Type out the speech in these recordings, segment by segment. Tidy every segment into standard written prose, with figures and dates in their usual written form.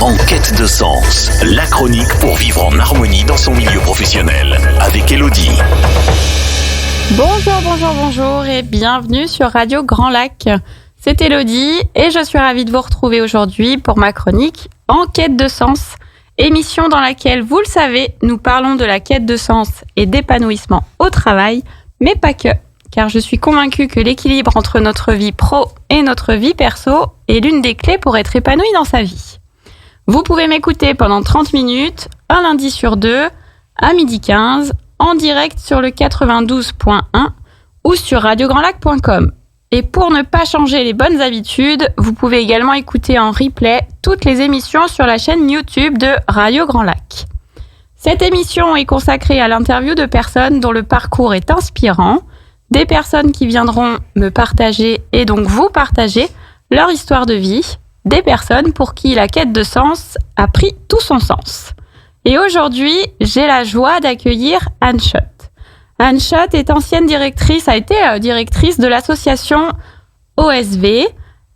En quête de sens, la chronique pour vivre en harmonie dans son milieu professionnel, avec Elodie. Bonjour et bienvenue sur Radio Grand Lac. C'est Elodie et je suis ravie de vous retrouver aujourd'hui pour ma chronique En quête de sens, émission dans laquelle, vous le savez, nous parlons de la quête de sens et d'épanouissement au travail, mais pas que, car je suis convaincue que l'équilibre entre notre vie pro et notre vie perso est l'une des clés pour être épanoui dans sa vie. Vous pouvez m'écouter pendant 30 minutes, un lundi sur deux, à 12h15, en direct sur le 92.1 ou sur radiograndlac.com. Et pour ne pas changer les bonnes habitudes, vous pouvez également écouter en replay toutes les émissions sur la chaîne YouTube de Radio Grand Lac. Cette émission est consacrée à l'interview de personnes dont le parcours est inspirant, des personnes qui viendront me partager et donc vous partager leur histoire de vie, des personnes pour qui la quête de sens a pris tout son sens. Et aujourd'hui, j'ai la joie d'accueillir Anne Schott. Anne Schott est ancienne directrice, a été directrice de l'association OSV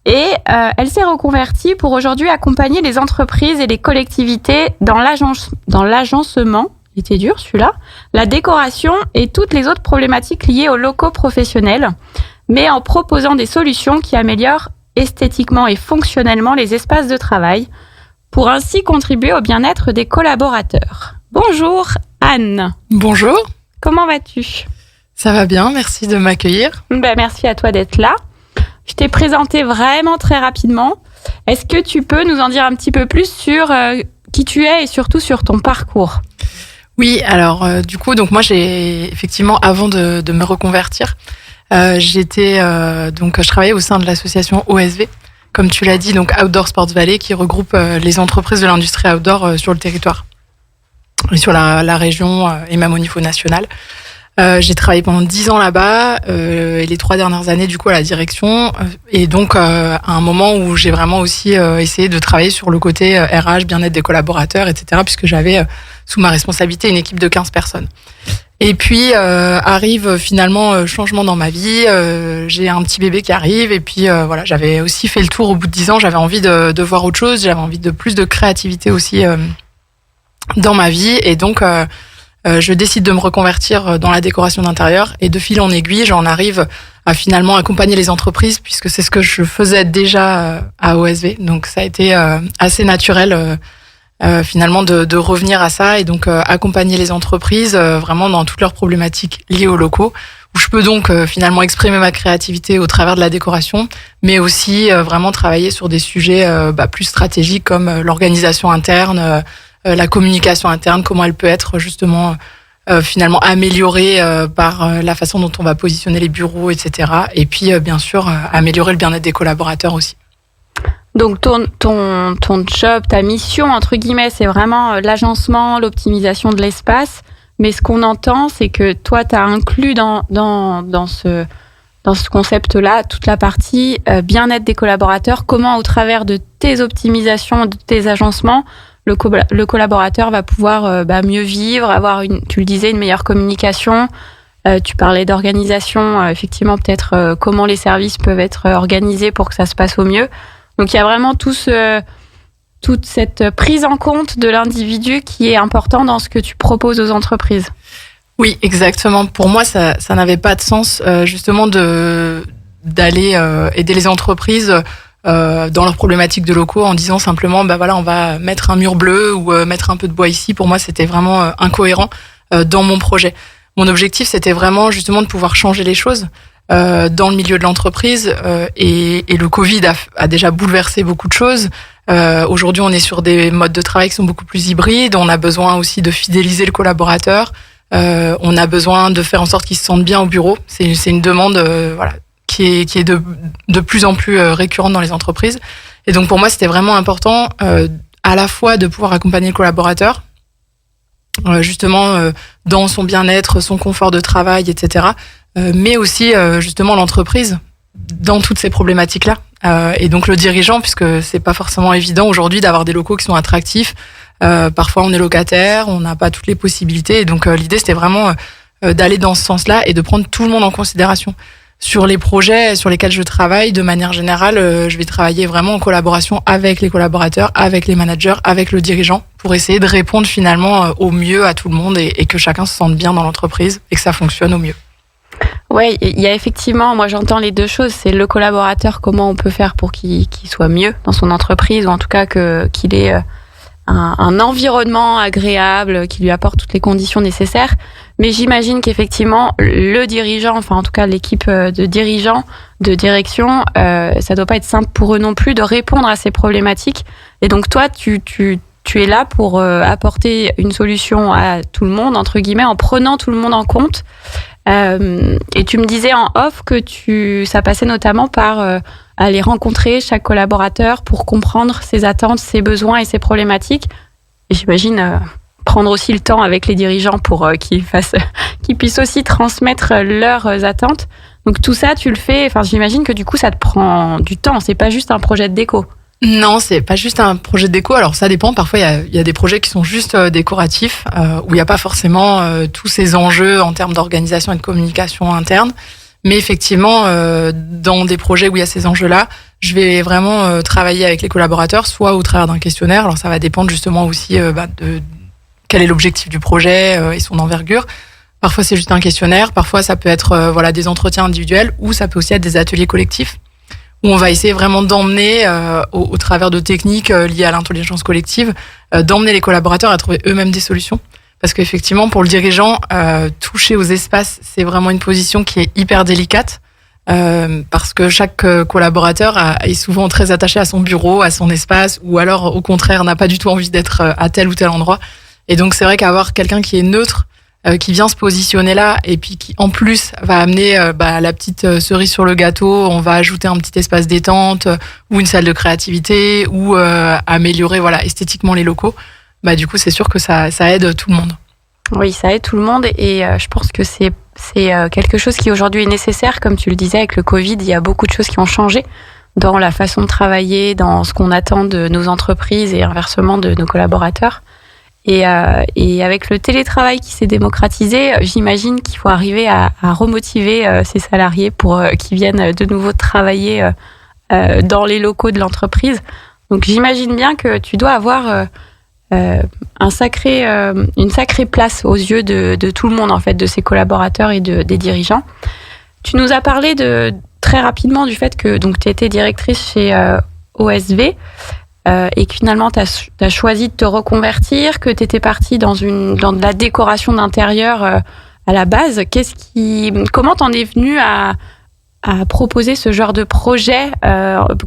et elle s'est reconvertie pour aujourd'hui accompagner les entreprises et les collectivités dans l'agencement, il était dur celui-là, la décoration et toutes les autres problématiques liées aux locaux professionnels, mais en proposant des solutions qui améliorent esthétiquement et fonctionnellement les espaces de travail pour ainsi contribuer au bien-être des collaborateurs. Bonjour Anne. Bonjour. Comment vas-tu ? Ça va bien, merci de m'accueillir. Merci à toi d'être là. Je t'ai présenté vraiment très rapidement. Est-ce que tu peux nous en dire un petit peu plus sur qui tu es et surtout sur ton parcours ? Oui, alors donc moi j'ai effectivement avant de me reconvertir, je travaillais au sein de l'association OSV, comme tu l'as dit, donc Outdoor Sports Valley, qui regroupe les entreprises de l'industrie outdoor sur le territoire et sur la région et même au niveau national. J'ai travaillé pendant 10 ans là-bas et les 3 dernières années du coup à la direction et donc à un moment où j'ai vraiment aussi essayé de travailler sur le côté RH, bien-être des collaborateurs, etc. puisque j'avais sous ma responsabilité une équipe de 15 personnes. Et puis arrive finalement changement dans ma vie, j'ai un petit bébé qui arrive et puis voilà, j'avais aussi fait le tour au bout de 10 ans, j'avais envie de voir autre chose, j'avais envie de plus de créativité aussi dans ma vie et donc je décide de me reconvertir dans la décoration d'intérieur et de fil en aiguille, j'en arrive à finalement accompagner les entreprises puisque c'est ce que je faisais déjà à OSV. Donc ça a été assez naturel finalement de revenir à ça et donc accompagner les entreprises vraiment dans toutes leurs problématiques liées aux locaux où je peux donc finalement exprimer ma créativité au travers de la décoration, mais aussi vraiment travailler sur des sujets plus stratégiques comme l'organisation interne, la communication interne, comment elle peut être justement finalement améliorée par la façon dont on va positionner les bureaux, etc. Et puis bien sûr améliorer le bien-être des collaborateurs aussi. Donc ton job, ta mission entre guillemets, c'est vraiment l'agencement, l'optimisation de l'espace. Mais ce qu'on entend, c'est que toi, tu as inclus dans ce concept-là toute la partie bien-être des collaborateurs. Comment, au travers de tes optimisations, de tes agencements, le collaborateur va pouvoir mieux vivre, avoir tu le disais, une meilleure communication. Tu parlais d'organisation, effectivement, peut-être comment les services peuvent être organisés pour que ça se passe au mieux. Donc il y a vraiment toute cette prise en compte de l'individu qui est important dans ce que tu proposes aux entreprises. Oui, exactement. Pour moi, ça n'avait pas de sens justement d'aller aider les entreprises dans leurs problématiques de locaux en disant simplement on va mettre un mur bleu ou mettre un peu de bois ici. Pour moi, c'était vraiment incohérent dans mon projet. Mon objectif, c'était vraiment justement de pouvoir changer les choses dans le milieu de l'entreprise et le Covid a déjà bouleversé beaucoup de choses. Aujourd'hui, on est sur des modes de travail qui sont beaucoup plus hybrides. On a besoin aussi de fidéliser le collaborateur. On a besoin de faire en sorte qu'il se sente bien au bureau. C'est une demande qui est de plus en plus récurrente dans les entreprises. Et donc pour moi, c'était vraiment important à la fois de pouvoir accompagner le collaborateur, justement dans son bien-être, son confort de travail, etc. Mais aussi justement l'entreprise dans toutes ces problématiques-là. Et donc le dirigeant, puisque c'est pas forcément évident aujourd'hui d'avoir des locaux qui sont attractifs. Parfois on est locataire, on n'a pas toutes les possibilités. Et donc l'idée c'était vraiment d'aller dans ce sens-là et de prendre tout le monde en considération. Sur les projets sur lesquels je travaille, de manière générale, je vais travailler vraiment en collaboration avec les collaborateurs, avec les managers, avec le dirigeant, pour essayer de répondre finalement au mieux à tout le monde et que chacun se sente bien dans l'entreprise et que ça fonctionne au mieux. Ouais, il y a effectivement, moi j'entends les deux choses, c'est le collaborateur, comment on peut faire pour qu'il soit mieux dans son entreprise, ou en tout cas qu'il ait un environnement agréable, qui lui apporte toutes les conditions nécessaires. Mais j'imagine qu'effectivement, le dirigeant, enfin en tout cas l'équipe de dirigeants, de direction, ça doit pas être simple pour eux non plus de répondre à ces problématiques. Et donc toi, tu es là pour apporter une solution à tout le monde, entre guillemets, en prenant tout le monde en compte. Et tu me disais en off que ça passait notamment par aller rencontrer chaque collaborateur pour comprendre ses attentes, ses besoins et ses problématiques. Et j'imagine prendre aussi le temps avec les dirigeants pour qu'ils puissent aussi transmettre leurs attentes. Donc tout ça, tu le fais. Enfin, j'imagine que du coup, ça te prend du temps. C'est pas juste un projet de déco. Non, c'est pas juste un projet de déco. Alors ça dépend. Parfois, il y a des projets qui sont juste décoratifs, où il n'y a pas forcément tous ces enjeux en termes d'organisation et de communication interne. Mais effectivement, dans des projets où il y a ces enjeux-là, je vais vraiment travailler avec les collaborateurs, soit au travers d'un questionnaire. Alors ça va dépendre justement aussi de quel est l'objectif du projet et son envergure. Parfois, c'est juste un questionnaire. Parfois, ça peut être des entretiens individuels, ou ça peut aussi être des ateliers collectifs, où on va essayer vraiment d'emmener, au travers de techniques liées à l'intelligence collective, d'emmener les collaborateurs à trouver eux-mêmes des solutions. Parce qu'effectivement, pour le dirigeant, toucher aux espaces, c'est vraiment une position qui est hyper délicate, parce que chaque collaborateur est souvent très attaché à son bureau, à son espace, ou alors au contraire n'a pas du tout envie d'être à tel ou tel endroit. Et donc c'est vrai qu'avoir quelqu'un qui est neutre, qui vient se positionner là, et puis qui en plus va amener la petite cerise sur le gâteau, on va ajouter un petit espace détente ou une salle de créativité, ou améliorer esthétiquement les locaux. Du coup c'est sûr que ça aide tout le monde. Oui, ça aide tout le monde, et je pense que c'est quelque chose qui aujourd'hui est nécessaire. Comme tu le disais, avec le Covid, il y a beaucoup de choses qui ont changé dans la façon de travailler, dans ce qu'on attend de nos entreprises et inversement de nos collaborateurs. Et avec le télétravail qui s'est démocratisé, j'imagine qu'il faut arriver à remotiver ces salariés pour qu'ils viennent de nouveau travailler dans les locaux de l'entreprise. Donc j'imagine bien que tu dois avoir une sacrée place aux yeux de tout le monde, en fait, de ses collaborateurs et des dirigeants. Tu nous as parlé très rapidement du fait que tu étais directrice chez OSV. Et que finalement t'as choisi de te reconvertir, que t'étais partie dans de la décoration d'intérieur à la base. Comment t'en es venue à proposer ce genre de projet?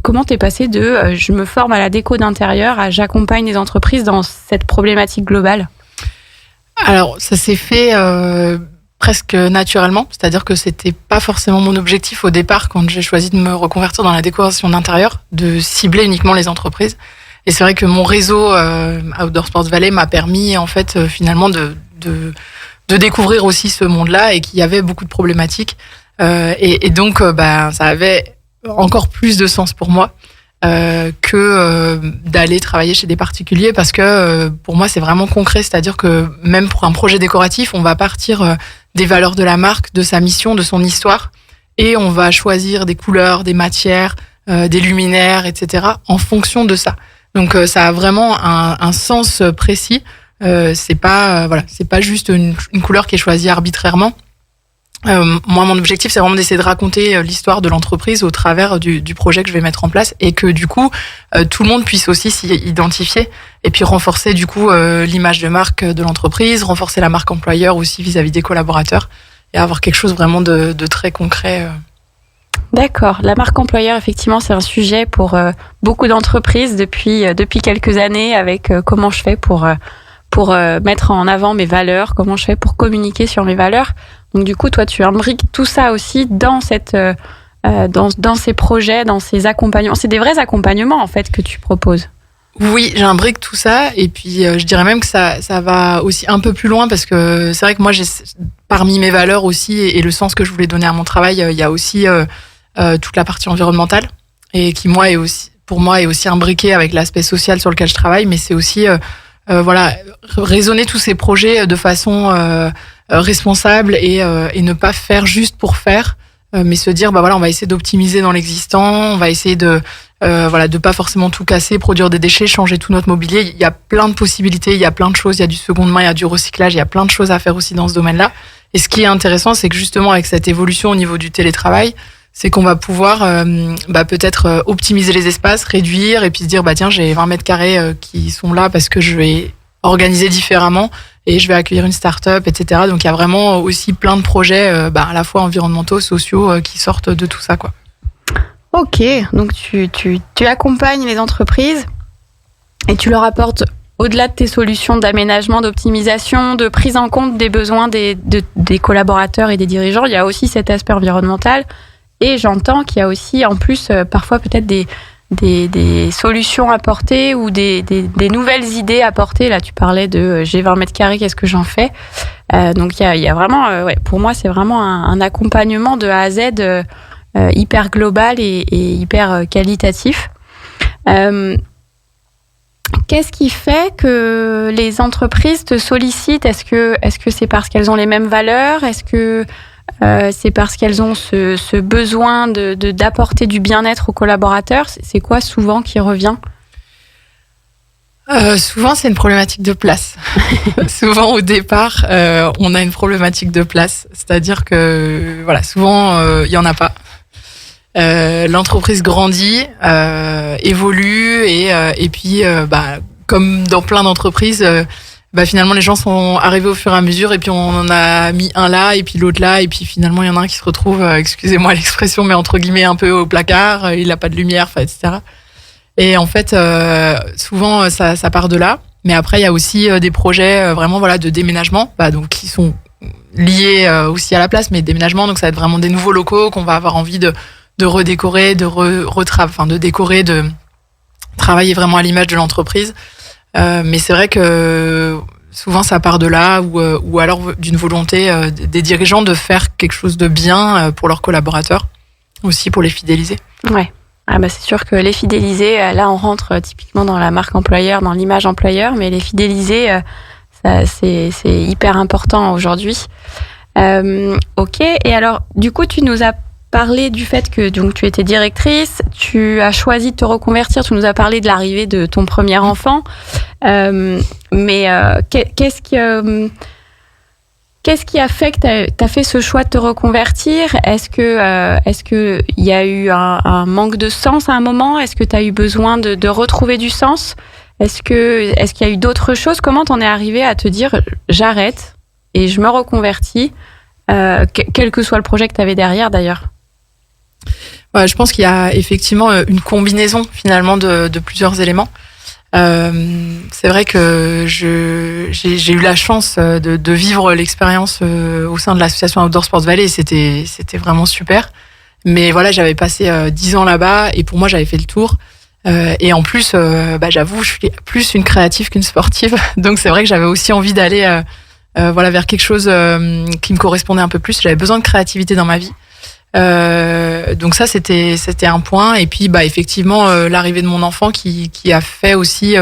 Comment t'es passée de je me forme à la déco d'intérieur à j'accompagne les entreprises dans cette problématique globale? Alors ça s'est fait presque naturellement, c'est-à-dire que c'était pas forcément mon objectif au départ quand j'ai choisi de me reconvertir dans la décoration d'intérieur, de cibler uniquement les entreprises. Et c'est vrai que mon réseau Outdoor Sports Valley m'a permis en fait finalement de découvrir aussi ce monde-là, et qu'il y avait beaucoup de problématiques, et donc ça avait encore plus de sens pour moi que d'aller travailler chez des particuliers, parce que pour moi c'est vraiment concret, c'est-à-dire que même pour un projet décoratif, on va partir des valeurs de la marque, de sa mission, de son histoire, et on va choisir des couleurs, des matières, des luminaires, etc. en fonction de ça. Donc ça a vraiment un sens précis. C'est pas juste une couleur qui est choisie arbitrairement. Moi, mon objectif, c'est vraiment d'essayer de raconter l'histoire de l'entreprise au travers du projet que je vais mettre en place, et que du coup, tout le monde puisse aussi s'y identifier, et puis renforcer du coup l'image de marque de l'entreprise, renforcer la marque employeur aussi vis-à-vis des collaborateurs, et avoir quelque chose vraiment de très concret. D'accord. La marque employeur, effectivement, c'est un sujet pour beaucoup d'entreprises depuis quelques années, avec comment je fais pour mettre en avant mes valeurs, comment je fais pour communiquer sur mes valeurs. Donc du coup, toi, tu imbriques tout ça aussi dans dans ces projets, dans ces accompagnements. C'est des vrais accompagnements en fait que tu proposes. Oui, j'imbrique tout ça, et puis je dirais même que ça va aussi un peu plus loin, parce que c'est vrai que moi, parmi mes valeurs aussi et le sens que je voulais donner à mon travail, il y a aussi toute la partie environnementale, et qui pour moi est aussi imbriquée avec l'aspect social sur lequel je travaille, mais c'est aussi raisonner tous ces projets de façon responsable, et ne pas faire juste pour faire, mais se dire bah voilà, on va essayer d'optimiser dans l'existant, on va essayer de pas forcément tout casser, produire des déchets, changer tout notre mobilier. Il y a plein de possibilités, il y a plein de choses, il y a du seconde main, il y a du recyclage, il y a plein de choses à faire aussi dans ce domaine-là. Et ce qui est intéressant, c'est que justement avec cette évolution au niveau du télétravail, c'est qu'on va pouvoir peut-être optimiser les espaces, réduire et puis se dire bah tiens, j'ai 20 mètres carrés qui sont là parce que je vais organiser différemment et je vais accueillir une start-up, etc. Donc il y a vraiment aussi plein de projets à la fois environnementaux, sociaux qui sortent de tout ça, quoi. Ok, donc tu accompagnes les entreprises et tu leur apportes, au-delà de tes solutions d'aménagement, d'optimisation, de prise en compte des besoins des collaborateurs et des dirigeants, il y a aussi cet aspect environnemental. Et j'entends qu'il y a aussi, en plus, parfois peut-être des solutions apportées ou des nouvelles idées apportées. Là, tu parlais de j'ai 20 mètres carrés, qu'est-ce que j'en fais ? Donc, il y a vraiment, pour moi, c'est vraiment un accompagnement de A à Z hyper global et hyper qualitatif. Qu'est-ce qui fait que les entreprises te sollicitent ? Est-ce que c'est parce qu'elles ont les mêmes valeurs ? Est-ce que c'est parce qu'elles ont ce besoin d'apporter du bien-être aux collaborateurs ? C'est quoi souvent qui revient ? Souvent, c'est une problématique de place. Souvent, au départ, on a une problématique de place. C'est-à-dire que, souvent, il y en a pas. L'entreprise grandit, évolue et puis, comme dans plein d'entreprises, finalement, les gens sont arrivés au fur et à mesure et puis on en a mis un là et puis l'autre là et puis finalement, il y en a un qui se retrouve, excusez-moi l'expression, mais entre guillemets un peu au placard, il n'a pas de lumière, etc. Et en fait, souvent, ça part de là. Mais après, il y a aussi des projets vraiment de déménagement, donc qui sont liés aussi à la place, mais déménagement, donc ça va être vraiment des nouveaux locaux qu'on va avoir envie de redécorer, de décorer, de travailler vraiment à l'image de l'entreprise. Mais c'est vrai que souvent ça part de là ou alors d'une volonté des dirigeants de faire quelque chose de bien pour leurs collaborateurs, aussi pour les fidéliser. Ouais. C'est sûr que les fidéliser, là on rentre typiquement dans la marque employeur, dans l'image employeur, mais les fidéliser, c'est hyper important aujourd'hui. Ok, et alors du coup tu nous as parlé du fait que donc tu étais directrice, tu as choisi de te reconvertir, tu nous as parlé de l'arrivée de ton premier enfant, mais qu'est-ce qui a fait que tu as fait ce choix de te reconvertir ? Est-ce que il y a eu un manque de sens à un moment ? Est-ce que tu as eu besoin de retrouver du sens ? Est-ce qu'il y a eu d'autres choses ? Comment t'en es arrivé à te dire j'arrête et je me reconvertis, quel que soit le projet que tu avais derrière d'ailleurs ? Je pense qu'il y a effectivement une combinaison finalement de plusieurs éléments. C'est vrai que j'ai eu la chance de vivre l'expérience au sein de l'association Outdoor Sports Valley et c'était vraiment super. Mais j'avais passé 10 ans là-bas et pour moi j'avais fait le tour. Et en plus, j'avoue, je suis plus une créative qu'une sportive. Donc c'est vrai que j'avais aussi envie d'aller vers quelque chose qui me correspondait un peu plus. J'avais besoin de créativité dans ma vie. Donc ça c'était un point et puis effectivement l'arrivée de mon enfant qui a fait aussi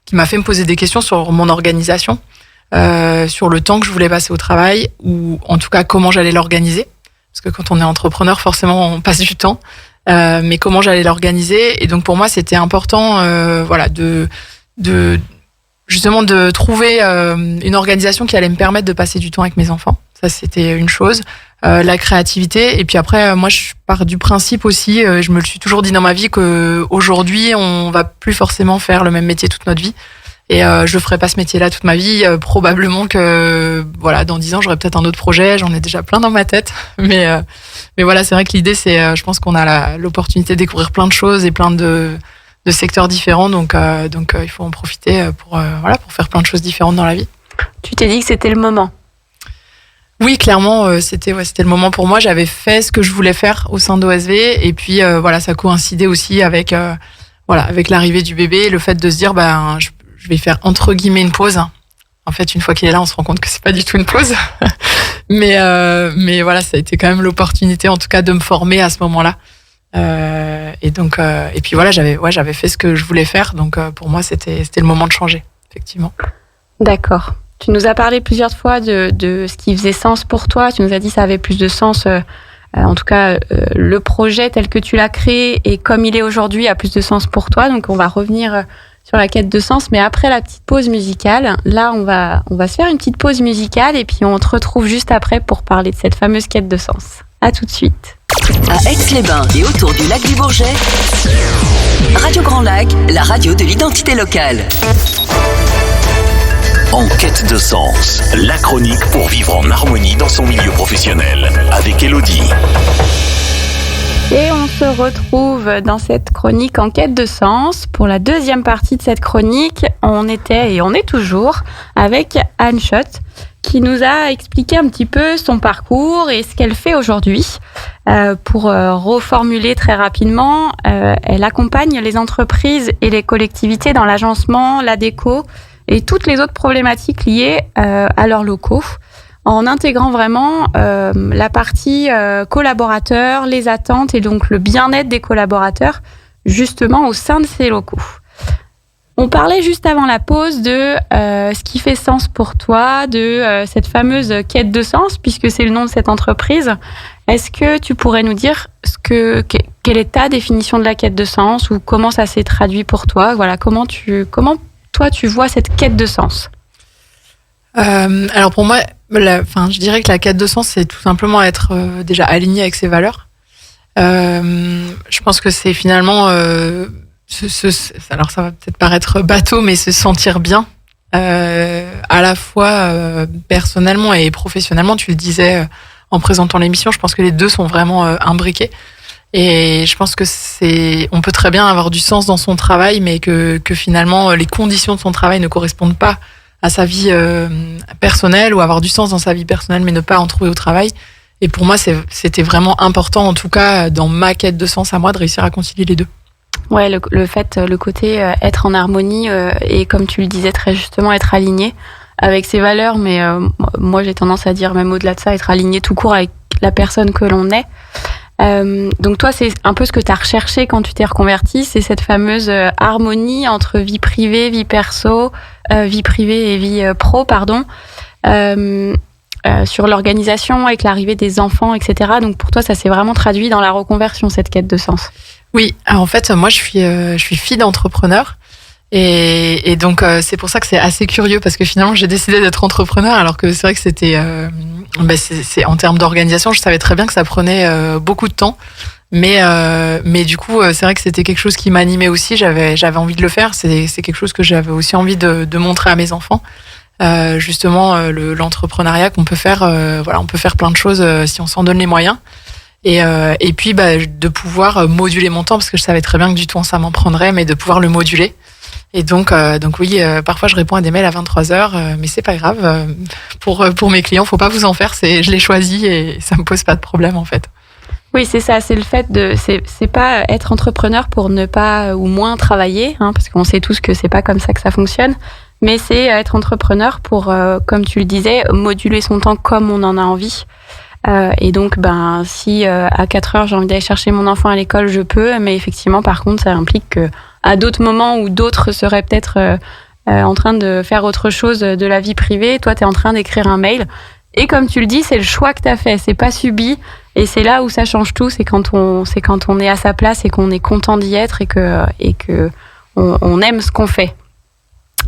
qui m'a fait me poser des questions sur mon organisation, sur le temps que je voulais passer au travail ou en tout cas comment j'allais l'organiser parce que quand on est entrepreneur forcément on passe du temps, mais comment j'allais l'organiser et donc pour moi c'était important justement de trouver une organisation qui allait me permettre de passer du temps avec mes enfants. Ça c'était une chose. La créativité et puis après moi je pars du principe aussi je me le suis toujours dit dans ma vie que aujourd'hui on va plus forcément faire le même métier toute notre vie et je ferai pas ce métier-là toute ma vie, probablement que dans 10 ans j'aurai peut-être un autre projet, j'en ai déjà plein dans ma tête mais c'est vrai que l'idée c'est je pense qu'on a l'opportunité de découvrir plein de choses et plein de secteurs différents donc il faut en profiter pour faire plein de choses différentes dans la vie. Tu t'es dit que c'était le moment? Oui, clairement, c'était le moment pour moi. J'avais fait ce que je voulais faire au sein d'OSV, et puis ça coïncidait aussi avec l'arrivée du bébé, le fait de se dire je vais faire entre guillemets une pause. En fait, une fois qu'il est là, on se rend compte que c'est pas du tout une pause. mais ça a été quand même l'opportunité, en tout cas, de me former à ce moment-là. Et puis j'avais fait ce que je voulais faire, donc pour moi c'était le moment de changer, effectivement. D'accord. Tu nous as parlé plusieurs fois de ce qui faisait sens pour toi. Tu nous as dit que ça avait plus de sens en tout cas, le projet tel que tu l'as créé et comme il est aujourd'hui a plus de sens pour toi. Donc, on va revenir sur la quête de sens. Mais après la petite pause musicale, là, on va se faire une petite pause musicale et puis on te retrouve juste après pour parler de cette fameuse quête de sens. À tout de suite. À Aix-les-Bains et autour du lac du Bourget, Radio Grand Lac, la radio de l'identité locale. En quête de sens, la chronique pour vivre en harmonie dans son milieu professionnel avec Elodie. Et on se retrouve dans cette chronique en quête de sens. Pour la deuxième partie de cette chronique, on était et on est toujours avec Anne Schott qui nous a expliqué un petit peu son parcours et ce qu'elle fait aujourd'hui. Pour reformuler très rapidement, elle accompagne les entreprises et les collectivités dans l'agencement, la déco et toutes les autres problématiques liées à leurs locaux, en intégrant vraiment la partie collaborateurs, les attentes et donc le bien-être des collaborateurs, justement au sein de ces locaux. On parlait juste avant la pause de ce qui fait sens pour toi, de cette fameuse quête de sens, puisque c'est le nom de cette entreprise. Est-ce que tu pourrais nous dire quelle est ta définition de la quête de sens ou comment ça s'est traduit pour toi? Voilà, comment toi tu vois cette quête de sens? Alors pour moi, je dirais que la quête de sens, c'est tout simplement être déjà aligné avec ses valeurs. Je pense que c'est finalement, alors ça va peut-être paraître bateau, mais se sentir bien, à la fois personnellement et professionnellement. Tu le disais en présentant l'émission, je pense que les deux sont vraiment imbriqués. Et je pense que on peut très bien avoir du sens dans son travail, mais que finalement les conditions de son travail ne correspondent pas à sa vie personnelle, ou avoir du sens dans sa vie personnelle, mais ne pas en trouver au travail. Et pour moi, c'était vraiment important, en tout cas dans ma quête de sens à moi, de réussir à concilier les deux. Ouais, le côté être en harmonie et comme tu le disais très justement, être aligné avec ses valeurs, mais moi j'ai tendance à dire même au-delà de ça, être aligné tout court avec la personne que l'on est. Donc toi, c'est un peu ce que tu as recherché quand tu t'es reconverti, c'est cette fameuse harmonie entre vie privée, vie perso, vie privée et vie pro, pardon, sur l'organisation avec l'arrivée des enfants, etc. Donc pour toi, ça s'est vraiment traduit dans la reconversion, cette quête de sens. Oui, alors en fait, moi je suis fille d'entrepreneur. Et donc c'est pour ça que c'est assez curieux, parce que finalement j'ai décidé d'être entrepreneur, alors que c'est vrai que c'était c'est en termes d'organisation, je savais très bien que ça prenait beaucoup de temps, mais du coup c'est vrai que c'était quelque chose qui m'animait aussi. J'avais envie de le faire. C'est quelque chose que j'avais aussi envie de montrer à mes enfants, justement l'entrepreneuriat qu'on peut faire. On peut faire plein de choses si on s'en donne les moyens. Et puis de pouvoir moduler mon temps, parce que je savais très bien que du temps ça m'en prendrait, mais de pouvoir le moduler. Et donc oui, parfois je réponds à des mails à 23h, mais c'est pas grave. Pour mes clients, faut pas vous en faire. Je l'ai choisi et ça me pose pas de problème en fait. Oui, c'est ça. C'est le fait c'est pas être entrepreneur pour ne pas ou moins travailler, hein, parce qu'on sait tous que c'est pas comme ça que ça fonctionne. Mais c'est être entrepreneur pour, comme tu le disais, moduler son temps comme on en a envie. Et donc, si à 4h j'ai envie d'aller chercher mon enfant à l'école, je peux. Mais effectivement, par contre, ça implique que à d'autres moments où d'autres seraient peut-être en train de faire autre chose de la vie privée, toi, t'es en train d'écrire un mail. Et comme tu le dis, c'est le choix que t'as fait, c'est pas subi. Et c'est là où ça change tout, c'est quand on est à sa place et qu'on est content d'y être et que on aime ce qu'on fait.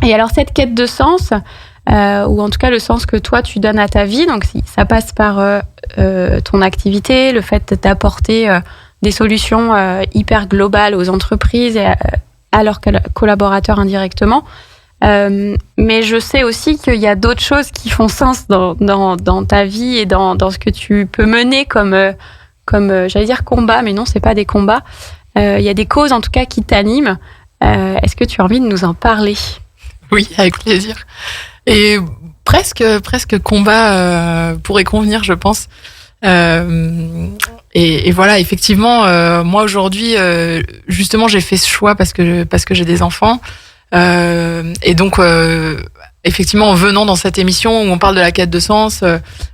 Et alors, cette quête de sens, ou en tout cas le sens que toi tu donnes à ta vie, donc ça passe par ton activité, le fait d'apporter des solutions hyper globales aux entreprises et à leurs collaborateurs indirectement. Mais je sais aussi qu'il y a d'autres choses qui font sens dans ta vie et dans ce que tu peux mener comme j'allais dire combat, mais non, c'est pas des combats. Il y a des causes en tout cas qui t'animent. Est-ce que tu as envie de nous en parler? Oui, avec plaisir. Et presque combat pourrait convenir, je pense. Et voilà, effectivement, moi aujourd'hui, justement, j'ai fait ce choix parce que j'ai des enfants. Et donc, effectivement, en venant dans cette émission où on parle de la quête de sens,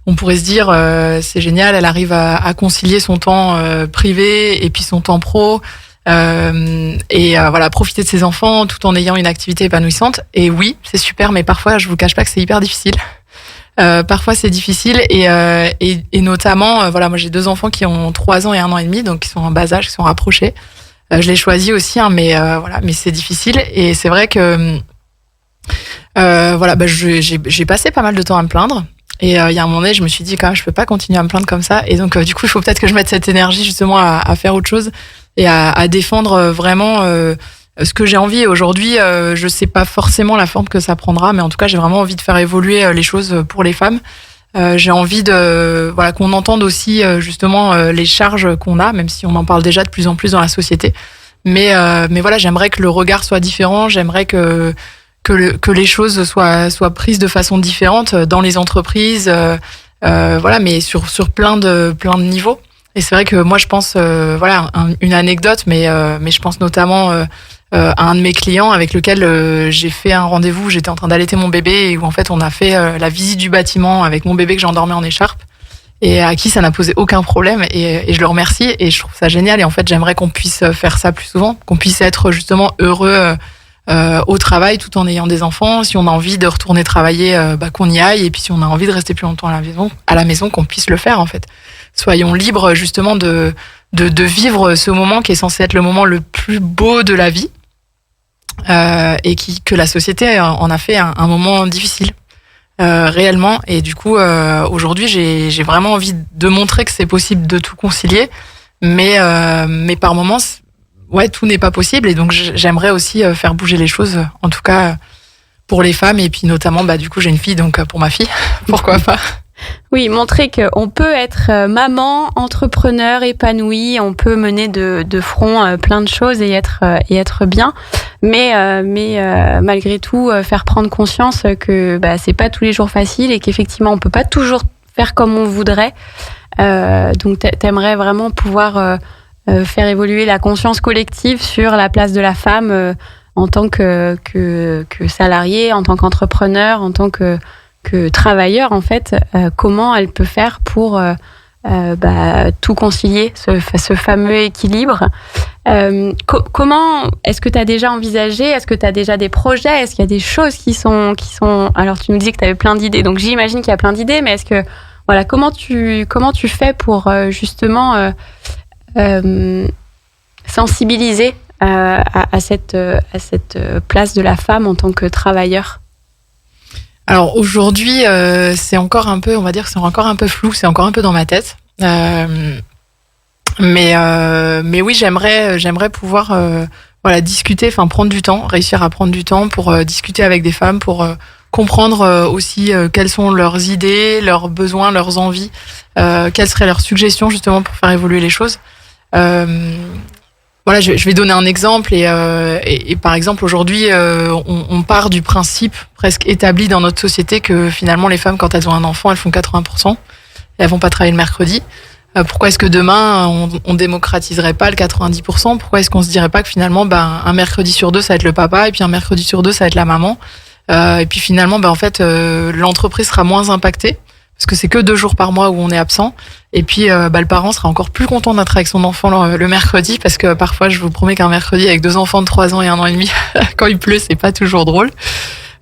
on pourrait se dire, c'est génial, elle arrive à concilier son temps privé et puis son temps pro. Voilà, profiter de ses enfants tout en ayant une activité épanouissante. Et oui, c'est super, mais parfois je vous cache pas que c'est hyper difficile. Parfois c'est difficile et notamment voilà, moi j'ai 2 enfants qui ont 3 ans et 1 an et demi, donc qui sont en bas âge, qui sont rapprochés. Je l'ai choisi aussi, hein, mais voilà, mais c'est difficile et c'est vrai que voilà, j'ai passé pas mal de temps à me plaindre. Et il y a un moment donné, je me suis dit quand même, je peux pas continuer à me plaindre comme ça. Et donc, du coup, il faut peut-être que je mette cette énergie justement à faire autre chose et à défendre vraiment ce que j'ai envie. Aujourd'hui, je sais pas forcément la forme que ça prendra, mais en tout cas, j'ai vraiment envie de faire évoluer les choses pour les femmes. J'ai envie de voilà qu'on entende aussi justement les charges qu'on a, même si on en parle déjà de plus en plus dans la société. Mais voilà, j'aimerais que le regard soit différent. J'aimerais que les choses soient prises de façon différente dans les entreprises, voilà, mais sur plein de niveaux. Et c'est vrai que moi je pense, voilà, une anecdote, mais je pense notamment à un de mes clients avec lequel j'ai fait un rendez-vous. J'étais en train d'allaiter mon bébé et où en fait on a fait la visite du bâtiment avec mon bébé que j'endormais en écharpe et à qui ça n'a posé aucun problème et je le remercie et je trouve ça génial. Et en fait j'aimerais qu'on puisse faire ça plus souvent, qu'on puisse être justement heureux au travail tout en ayant des enfants. Si on a envie de retourner travailler, qu'on y aille. Et puis si on a envie de rester plus longtemps à la maison, qu'on puisse le faire en fait. Soyons libres justement de vivre ce moment qui est censé être le moment le plus beau de la vie et que la société en a fait un moment difficile réellement. Et du coup aujourd'hui j'ai vraiment envie de montrer que c'est possible de tout concilier, mais par moments ouais, tout n'est pas possible et donc j'aimerais aussi faire bouger les choses, en tout cas pour les femmes et puis notamment du coup j'ai une fille donc pour ma fille, pourquoi pas. Oui, montrer qu'on peut être maman, entrepreneur, épanouie, on peut mener de front plein de choses et être bien, mais malgré tout faire prendre conscience que c'est pas tous les jours facile et qu'effectivement on peut pas toujours faire comme on voudrait. Donc t'aimerais vraiment pouvoir faire évoluer la conscience collective sur la place de la femme en tant que salariée, en tant qu'entrepreneur, en tant que travailleur en fait. Comment elle peut faire pour tout concilier, ce fameux équilibre. Comment est-ce que tu as déjà envisagé, est-ce que tu as déjà des projets, est-ce qu'il y a des choses qui sont alors tu nous dis que tu avais plein d'idées, donc j'imagine qu'il y a plein d'idées, mais est-ce que voilà, comment tu fais pour justement sensibiliser à cette place de la femme en tant que travailleur? Alors aujourd'hui, c'est encore un peu, on va dire que c'est encore un peu flou, c'est encore un peu dans ma tête. Mais oui, j'aimerais pouvoir voilà, discuter, enfin prendre du temps, réussir à prendre du temps pour discuter avec des femmes, pour comprendre aussi quelles sont leurs idées, leurs besoins, leurs envies, quelles seraient leurs suggestions justement pour faire évoluer les choses. Voilà, je vais donner un exemple et par exemple aujourd'hui on part du principe presque établi dans notre société que finalement les femmes quand elles ont un enfant elles font 80% et elles vont pas travailler le mercredi. Pourquoi est-ce que demain on démocratiserait pas le 90%? Pourquoi est-ce qu'on se dirait pas que finalement un mercredi sur 2 ça va être le papa et puis un mercredi sur 2 ça va être la maman et puis finalement en fait l'entreprise sera moins impactée parce que c'est que 2 jours par mois où on est absent. Et puis, le parent sera encore plus content d'être avec son enfant le mercredi, parce que parfois, je vous promets qu'un mercredi avec 2 enfants de 3 ans et 1 an et demi, quand il pleut, c'est pas toujours drôle.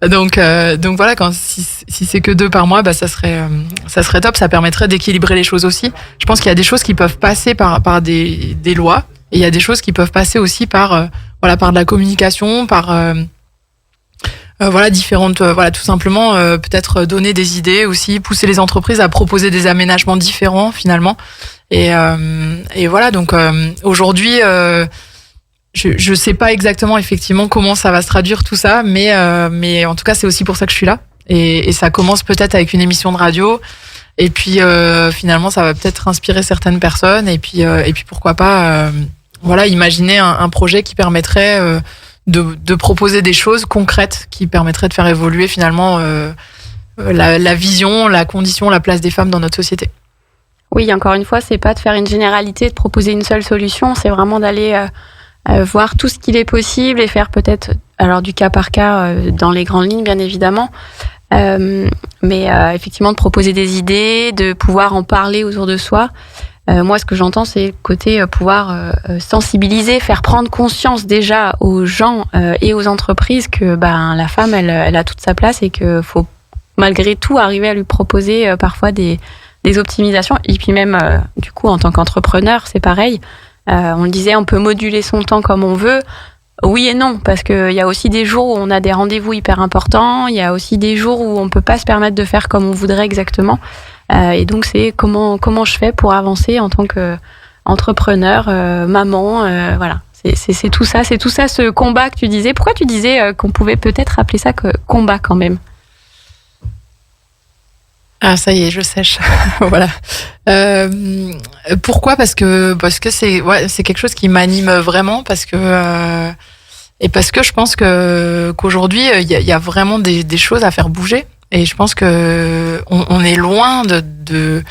Donc voilà, si c'est que 2 par mois, ça serait top. Ça permettrait d'équilibrer les choses aussi. Je pense qu'il y a des choses qui peuvent passer par des lois, et il y a des choses qui peuvent passer aussi par de la communication, par voilà différentes voilà tout simplement peut-être donner des idées aussi, pousser les entreprises à proposer des aménagements différents finalement et voilà donc aujourd'hui je sais pas exactement effectivement comment ça va se traduire tout ça mais en tout cas c'est aussi pour ça que je suis là et ça commence peut-être avec une émission de radio et puis finalement ça va peut-être inspirer certaines personnes et puis pourquoi pas voilà imaginer un projet qui permettrait de proposer des choses concrètes qui permettraient de faire évoluer finalement la vision, la condition, la place des femmes dans notre société. Oui, encore une fois, c'est pas de faire une généralité, de proposer une seule solution, c'est vraiment d'aller voir tout ce qu'il est possible et faire peut-être, alors du cas par cas, dans les grandes lignes bien évidemment, mais effectivement de proposer des idées, de pouvoir en parler autour de soi. Moi, ce que j'entends, c'est côté pouvoir sensibiliser, faire prendre conscience déjà aux gens et aux entreprises que la femme, elle a toute sa place et que faut malgré tout arriver à lui proposer parfois des optimisations. Et puis même, du coup, en tant qu'entrepreneur, c'est pareil. On le disait, on peut moduler son temps comme on veut. Oui et non, parce qu'il y a aussi des jours où on a des rendez-vous hyper importants. Il y a aussi des jours où on peut pas se permettre de faire comme on voudrait exactement. Et donc, c'est comment je fais pour avancer en tant qu'entrepreneur, maman, voilà. C'est tout ça, ce combat que tu disais. Pourquoi tu disais qu'on pouvait peut-être appeler ça que combat quand même ? Ah, ça y est, je sèche. Voilà. Pourquoi ? Parce que c'est quelque chose qui m'anime vraiment, parce que je pense qu'aujourd'hui il y a vraiment des choses à faire bouger, et je pense que on est loin de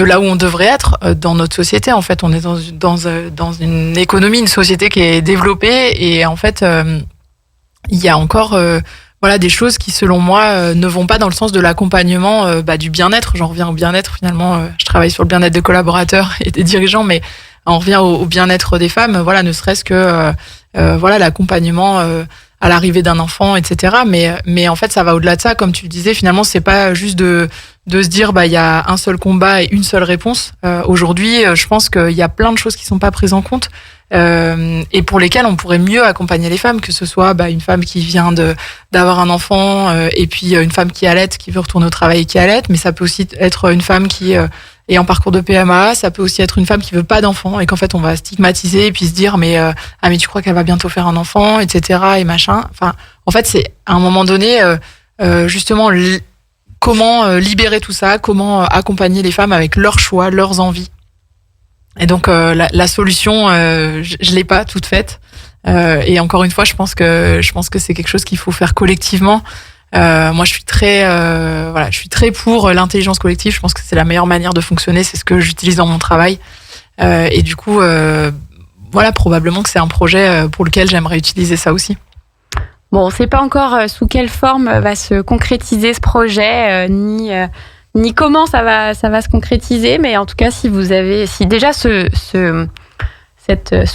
là où on devrait être dans notre société. En fait, on est dans une économie, une société qui est développée, et en fait il y a encore des choses qui, selon moi, ne vont pas dans le sens de l'accompagnement du bien-être. J'en reviens au bien-être, finalement. Je travaille sur le bien-être des collaborateurs et des dirigeants, mais on revient au bien-être des femmes. Voilà, ne serait-ce que l'accompagnement à l'arrivée d'un enfant, etc. Mais en fait, ça va au-delà de ça. Comme tu le disais, finalement, c'est pas juste de se dire il y a un seul combat et une seule réponse. Aujourd'hui, je pense qu'il y a plein de choses qui sont pas prises en compte. Et pour lesquelles on pourrait mieux accompagner les femmes, que ce soit une femme qui vient d'avoir un enfant, et puis une femme qui allaite, qui veut retourner au travail et qui allaite, mais ça peut aussi être une femme qui est en parcours de PMA, ça peut aussi être une femme qui veut pas d'enfant, et qu'en fait on va stigmatiser et puis se dire mais tu crois qu'elle va bientôt faire un enfant, etc. et machin. Enfin, en fait, c'est à un moment donné justement comment libérer tout ça, comment accompagner les femmes avec leurs choix, leurs envies. Et donc la solution, je l'ai pas toute faite. Et encore une fois, je pense que c'est quelque chose qu'il faut faire collectivement. Moi, je suis très pour l'intelligence collective. Je pense que c'est la meilleure manière de fonctionner. C'est ce que j'utilise dans mon travail. Et du coup, probablement que c'est un projet pour lequel j'aimerais utiliser ça aussi. Bon, on ne sait pas encore sous quelle forme va se concrétiser ce projet, ni comment ça va se concrétiser, mais en tout cas, si déjà ce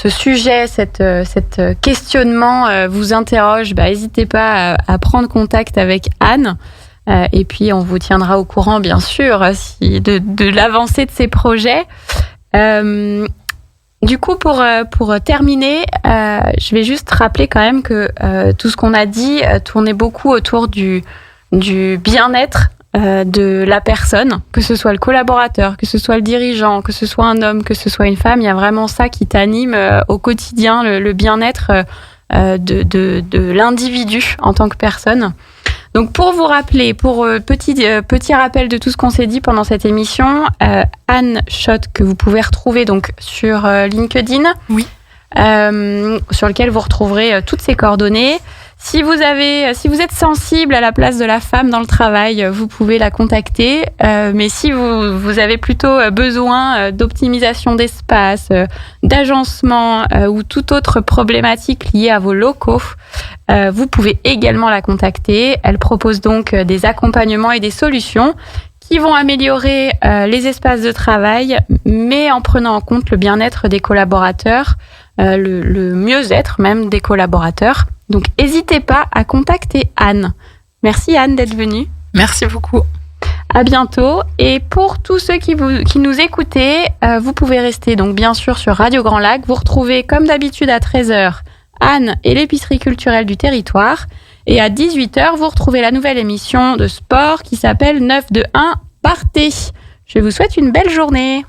sujet, cet questionnement vous interroge, n'hésitez pas à prendre contact avec Anne, et puis on vous tiendra au courant, bien sûr, de l'avancée de ces projets. Du coup, pour terminer, je vais juste rappeler quand même que tout ce qu'on a dit tournait beaucoup autour du bien-être de la personne, que ce soit le collaborateur, que ce soit le dirigeant, que ce soit un homme, que ce soit une femme. Il y a vraiment ça qui t'anime au quotidien, le bien-être de l'individu en tant que personne. Donc pour vous rappeler, petit rappel de tout ce qu'on s'est dit pendant cette émission, Anne Schott, que vous pouvez retrouver donc sur LinkedIn, oui, sur lequel vous retrouverez toutes ses coordonnées. Si vous êtes sensible à la place de la femme dans le travail, vous pouvez la contacter. Mais si vous avez plutôt besoin d'optimisation d'espace, d'agencement ou toute autre problématique liée à vos locaux, vous pouvez également la contacter. Elle propose donc des accompagnements et des solutions qui vont améliorer les espaces de travail, mais en prenant en compte le bien-être des collaborateurs, le mieux-être même des collaborateurs. Donc, n'hésitez pas à contacter Anne. Merci Anne d'être venue. Merci beaucoup. À bientôt. Et pour tous ceux qui nous écoutez, vous pouvez rester donc bien sûr sur Radio Grand Lac. Vous retrouvez comme d'habitude à 13h Anne et l'épicerie culturelle du territoire. Et à 18h, vous retrouvez la nouvelle émission de sport qui s'appelle 9 de 1 Partez. Je vous souhaite une belle journée.